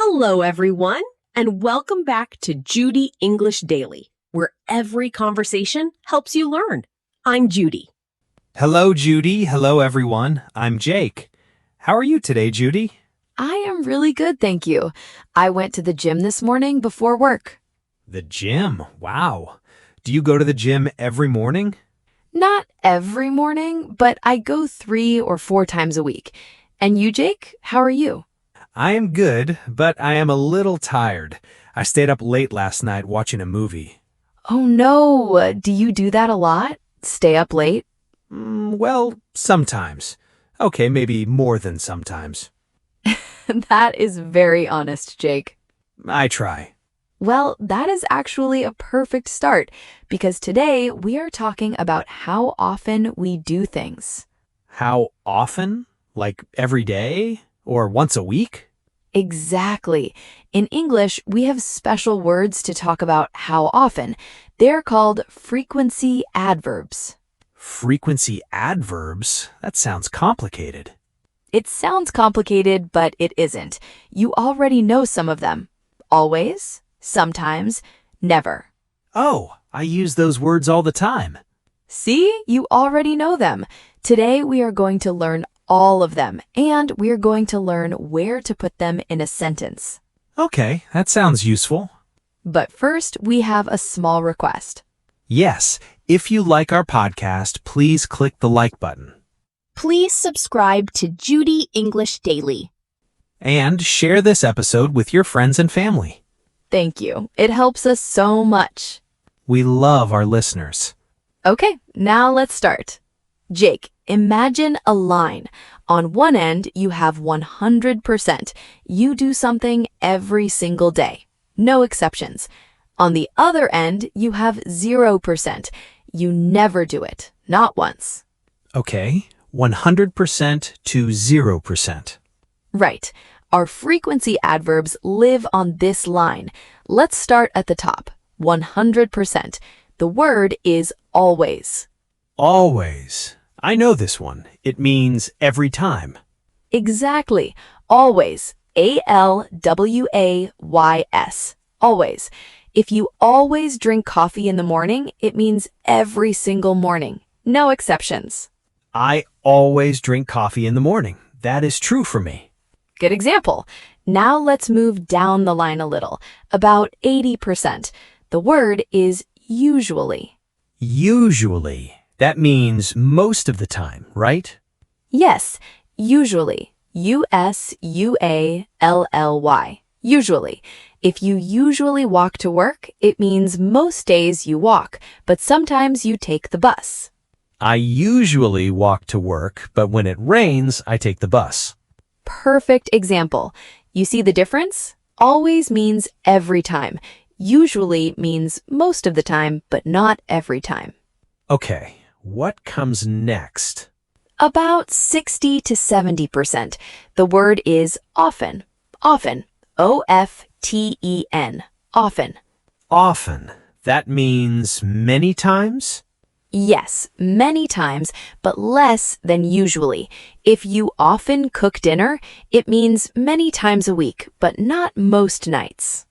Hello, everyone, and welcome back to Judy English Daily, where every conversation helps you learn. I'm Judy. Hello, Judy. Hello, everyone. I'm Jake. How are you today, Judy? I am really good, thank you. I went to the gym this morning before work. The gym. Wow. Do you go to the gym every morning? Not every morning, but I go 3 or 4 times a week. And you, Jake? How are you? I am good, but I am a little tired. I stayed up late last night watching a movie. Oh no, do you do that a lot? Stay up late? Well, sometimes. Okay, maybe more than sometimes. That is very honest, Jake. I try. Well, that is actually a perfect start because today we are talking about how often we do things. How often? Like every day? Or once a week? Exactly. In English, we have special words to talk about how often. They're called frequency adverbs. Frequency adverbs? That sounds complicated. It sounds complicated, but it isn't. You already know some of them. Always, sometimes, never. Oh, I use those words all the time. See, you already know them. Today we are going to learn all of them, and we're going to learn where to put them in a sentence. Okay, that sounds useful. But first, we have a small request. Yes, if you like our podcast, please click the like button. Please subscribe to Judy English Daily. And share this episode with your friends and family. Thank you. It helps us so much. We love our listeners. Okay, now let's start. Jake, imagine a line. On one end, you have 100%. You do something every single day. No exceptions. On the other end, you have 0%. You never do it. Not once. Okay, 100% to 0%. Right. Our frequency adverbs live on this line. Let's start at the top. 100%. The word is always. Always. I know this one. It means every time. Exactly. Always. ALWAYS. Always. If you always drink coffee in the morning, it means every single morning. No exceptions. I always drink coffee in the morning. That is true for me. Good example. Now let's move down the line a little. About 80%. The word is usually. Usually. That means most of the time, right? Yes, usually. USUALLY. Usually. If you usually walk to work, it means most days you walk, but sometimes you take the bus. I usually walk to work, but when it rains, I take the bus. Perfect example. You see the difference? Always means every time. Usually means most of the time, but not every time. Okay, what comes next? About 60 to 70%. The word is often. Often. OFTEN. Often. Often. That means many times? Yes, many times, but less than usually. If you often cook dinner, it means many times a week, but not most nights.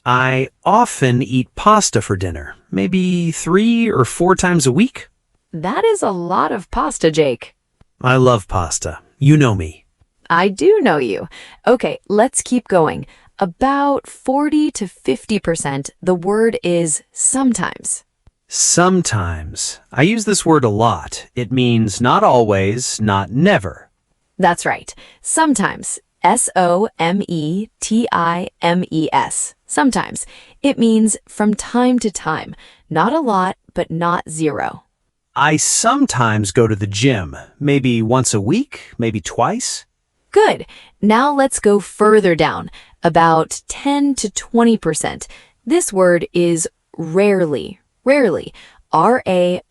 I often eat pasta for dinner. Maybe 3 or 4 times a week? That is a lot of pasta, Jake. I love pasta. You know me. I do know you. Okay, let's keep going. About 40 to 50%, the word is sometimes. Sometimes. I use this word a lot. It means not always, not never. That's right. Sometimes. SOMETIMES. Sometimes. It means from time to time. Not a lot, but not zero. I sometimes go to the gym. Maybe once a week, maybe twice. Good. Now let's go further down. About 10 to 20%. This word is rarely. Rarely. RARELY.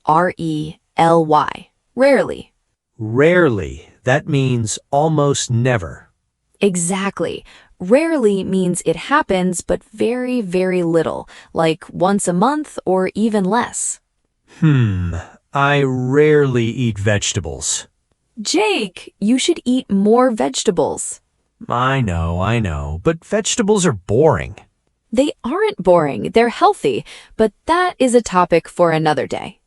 Rarely. Rarely. That means almost never. Exactly. Rarely means it happens, but very, very little, like once a month or even less. I rarely eat vegetables. Jake, you should eat more vegetables. I know, but vegetables are boring. They aren't boring, they're healthy, but that is a topic for another day.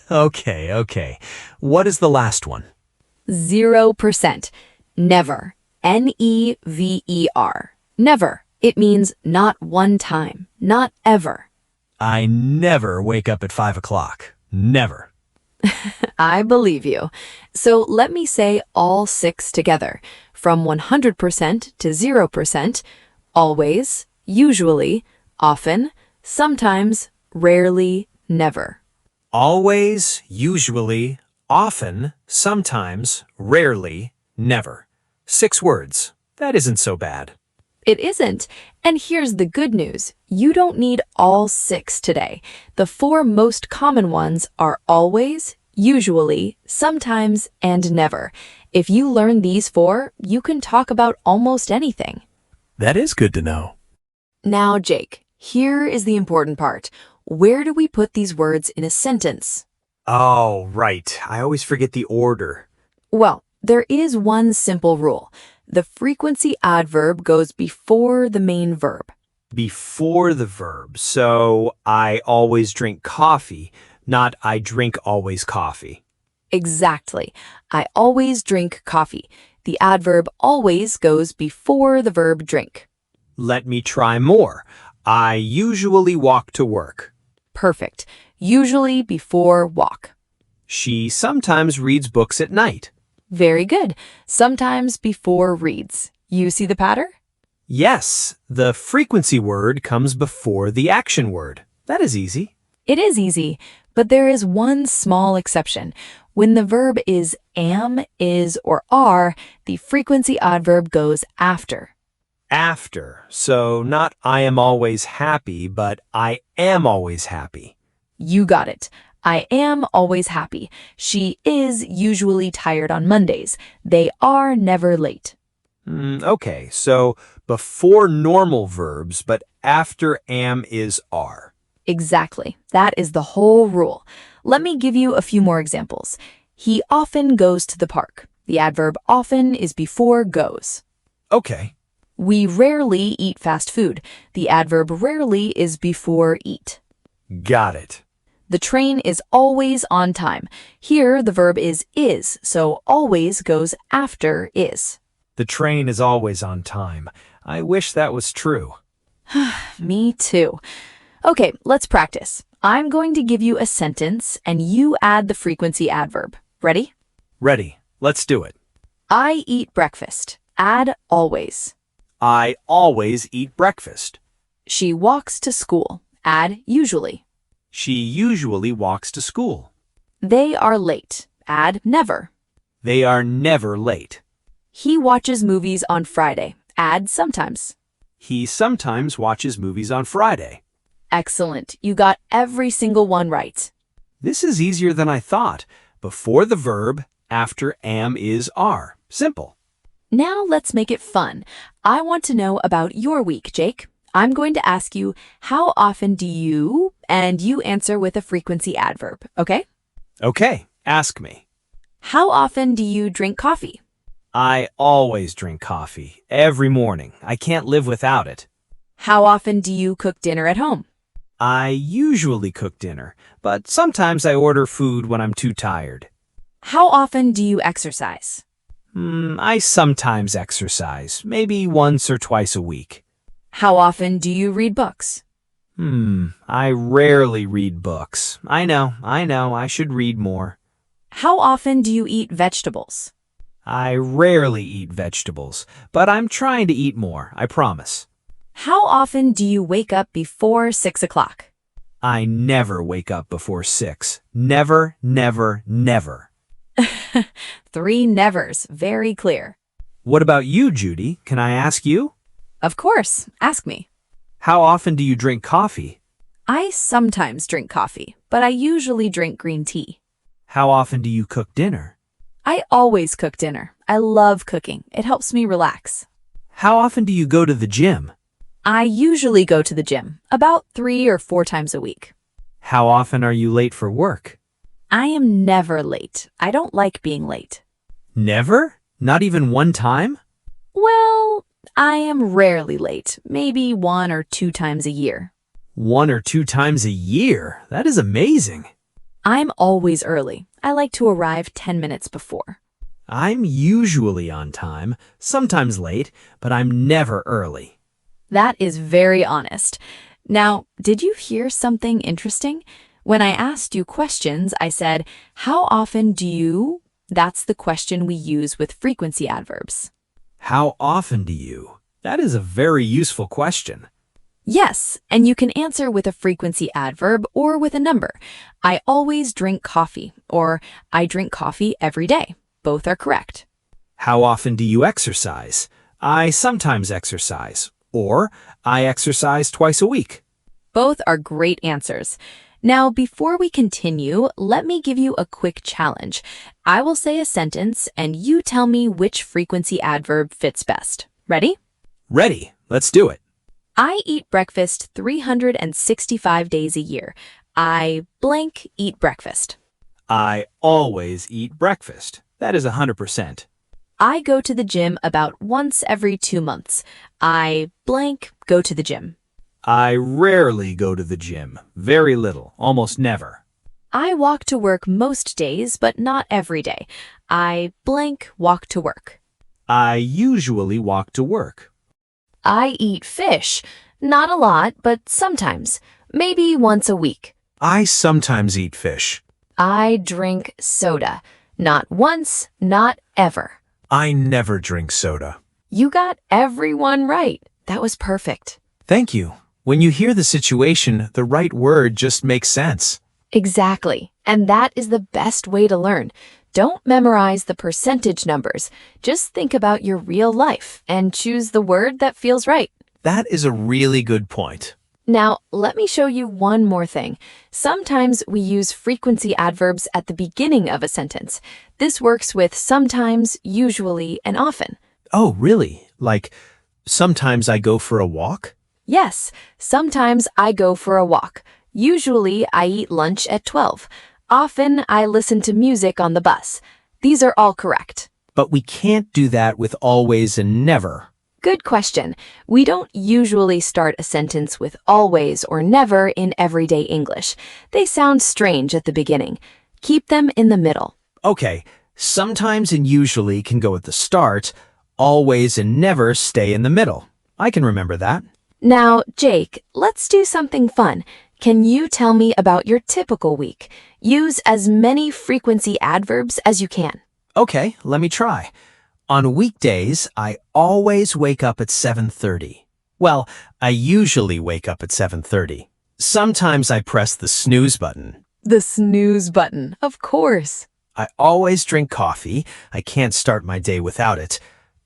Okay. What is the last one? 0%. Never. Never. Never. It means not one time, not ever. I never wake up at 5 o'clock. Never. I believe you. So let me say all 6 together. From 100% to 0%. Always, usually, often, sometimes, rarely, never. Always, usually, often, sometimes, rarely, never. 6 words. That isn't so bad. It isn't. And here's the good news. You don't need all 6 today. The 4 most common ones are always, usually, sometimes, and never. If you learn these 4, you can talk about almost anything. That is good to know. Now, Jake, here is the important part. Where do we put these words in a sentence? Oh, right. I always forget the order. Well, there is one simple rule. The frequency adverb goes before the main verb. Before the verb. So, I always drink coffee, not I drink always coffee. Exactly. I always drink coffee. The adverb always goes before the verb drink. Let me try more. I usually walk to work. Perfect. Usually before walk. She sometimes reads books at night. Very good. Sometimes before reads. You see the pattern? Yes, the frequency word comes before the action word. That is easy. It is easy, but there is one small exception. When the verb is am, is, or are, the frequency adverb goes after. After. So not I am always happy, but I am always happy. You got it. I am always happy. She is usually tired on Mondays. They are never late. Okay, so before normal verbs, but after am, is, are. Exactly. That is the whole rule. Let me give you a few more examples. He often goes to the park. The adverb often is before goes. Okay. We rarely eat fast food. The adverb rarely is before eat. Got it. The train is always on time. Here, the verb is, so always goes after is. The train is always on time. I wish that was true. Me too. Okay, let's practice. I'm going to give you a sentence, and you add the frequency adverb. Ready? Ready. Let's do it. I eat breakfast. Add always. I always eat breakfast. She walks to school. Add usually. She usually walks to school. They are late. Add never. They are never late. He watches movies on Friday. Add sometimes. He sometimes watches movies on Friday. Excellent. You got every single one right. This is easier than I thought. Before the verb, after am, is, are. Simple. Now let's make it fun. I want to know about your week, Jake. I'm going to ask you, how often do you, and you answer with a frequency adverb, okay? Okay, ask me. How often do you drink coffee? I always drink coffee, every morning. I can't live without it. How often do you cook dinner at home? I usually cook dinner, but sometimes I order food when I'm too tired. How often do you exercise? I sometimes exercise, maybe once or twice a week. How often do you read books? I rarely read books. I know, I should read more. How often do you eat vegetables? I rarely eat vegetables, but I'm trying to eat more, I promise. How often do you wake up before 6 o'clock? I never wake up before 6. Never, never, never. 3 nevers, very clear. What about you, Judy? Can I ask you? Of course, ask me. How often do you drink coffee? I sometimes drink coffee, but I usually drink green tea. How often do you cook dinner? I always cook dinner. I love cooking. It helps me relax. How often do you go to the gym? I usually go to the gym about 3 or 4 times a week. How often are you late for work? I am never late. I don't like being late. Never? Not even one time? Well, I am rarely late, maybe 1 or 2 times a year. 1 or 2 times a year? That is amazing. I'm always early. I like to arrive 10 minutes before. I'm usually on time, sometimes late, but I'm never early. That is very honest. Now, did you hear something interesting? When I asked you questions, I said, how often do you? That's the question we use with frequency adverbs. How often do you? That is a very useful question. Yes, and you can answer with a frequency adverb or with a number. I always drink coffee, or I drink coffee every day. Both are correct. How often do you exercise? I sometimes exercise. Or I exercise twice a week. Both are great answers. Now, before we continue, let me give you a quick challenge. I will say a sentence and you tell me which frequency adverb fits best. Ready? Ready. Let's do it. I eat breakfast 365 days a year. I blank eat breakfast. I always eat breakfast. That is 100%. I go to the gym about once every 2 months. I blank go to the gym. I rarely go to the gym. Very little. Almost never. I walk to work most days, but not every day. I blank walk to work. I usually walk to work. I eat fish. Not a lot, but sometimes. Maybe once a week. I sometimes eat fish. I drink soda. Not once, not ever. I never drink soda. You got everyone right. That was perfect. Thank you. When you hear the situation, the right word just makes sense. Exactly. And that is the best way to learn. Don't memorize the percentage numbers. Just think about your real life and choose the word that feels right. That is a really good point. Now, let me show you one more thing. Sometimes we use frequency adverbs at the beginning of a sentence. This works with sometimes, usually, and often. Oh, really? Like, sometimes I go for a walk? Yes, sometimes I go for a walk. Usually, I eat lunch at 12. Often, I listen to music on the bus. These are all correct. But we can't do that with always and never. Good question. We don't usually start a sentence with always or never in everyday English. They sound strange at the beginning. Keep them in the middle. Okay, sometimes and usually can go at the start. Always and never stay in the middle. I can remember that. Now, Jake, let's do something fun. Can you tell me about your typical week? Use as many frequency adverbs as you can. Okay, let me try. On weekdays, I always wake up at 7:30. Well, I usually wake up at 7:30. Sometimes I press the snooze button. The snooze button, of course. I always drink coffee. I can't start my day without it.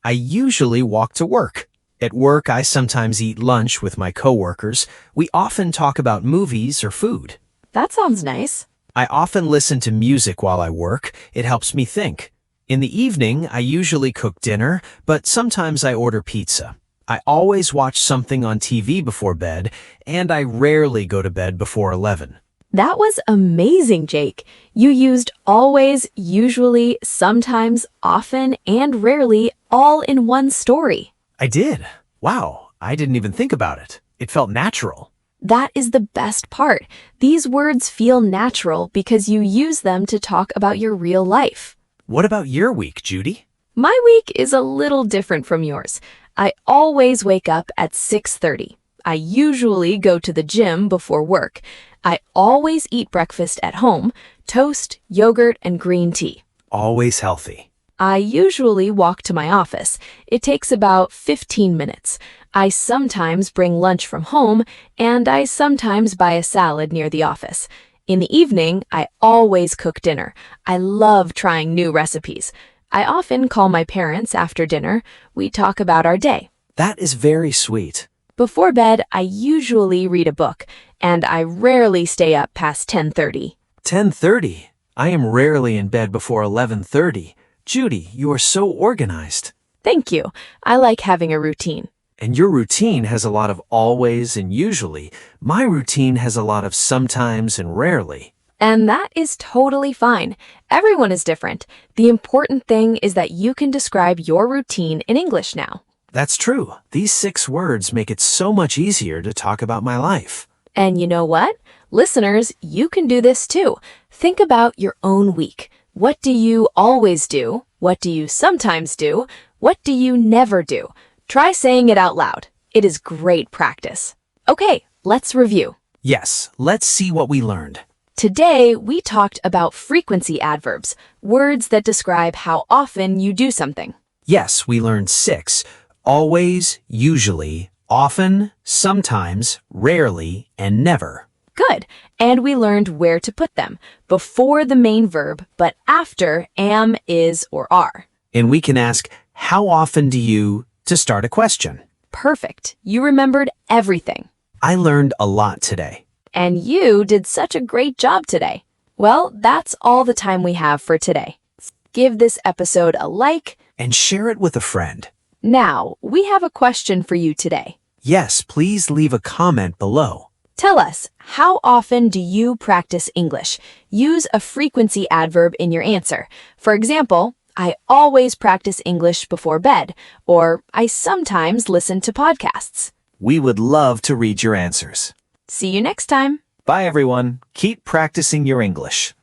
I usually walk to work. At work, I sometimes eat lunch with my coworkers. We often talk about movies or food. That sounds nice. I often listen to music while I work. It helps me think. In the evening, I usually cook dinner, but sometimes I order pizza. I always watch something on TV before bed, and I rarely go to bed before 11. That was amazing, Jake. You used always, usually, sometimes, often, and rarely all in one story. I did. Wow, I didn't even think about it. It felt natural. That is the best part. These words feel natural because you use them to talk about your real life. What about your week, Judy? My week is a little different from yours. I always wake up at 6:30. I usually go to the gym before work. I always eat breakfast at home, toast, yogurt, and green tea. Always healthy. I usually walk to my office. It takes about 15 minutes. I sometimes bring lunch from home, and I sometimes buy a salad near the office. In the evening, I always cook dinner. I love trying new recipes. I often call my parents after dinner. We talk about our day. That is very sweet. Before bed, I usually read a book, and I rarely stay up past 10:30. 10:30. I am rarely in bed before 11:30. Judy, you are so organized. Thank you. I like having a routine. And your routine has a lot of always and usually. My routine has a lot of sometimes and rarely. And that is totally fine. Everyone is different. The important thing is that you can describe your routine in English now. That's true. These 6 words make it so much easier to talk about my life. And you know what? Listeners, you can do this too. Think about your own week. What do you always do? What do you sometimes do? What do you never do? Try saying it out loud. It is great practice. Okay, let's review. Yes, let's see what we learned. Today, we talked about frequency adverbs, words that describe how often you do something. Yes, we learned 6. Always, usually, often, sometimes, rarely, and never. Good. And we learned where to put them, before the main verb, but after am, is, or are. And we can ask, how often do you, to start a question. Perfect. You remembered everything. I learned a lot today. And you did such a great job today. Well, that's all the time we have for today. Give this episode a like. And share it with a friend. Now, we have a question for you today. Yes, please leave a comment below. Tell us, how often do you practice English? Use a frequency adverb in your answer. For example, I always practice English before bed, or I sometimes listen to podcasts. We would love to read your answers. See you next time. Bye, everyone. Keep practicing your English.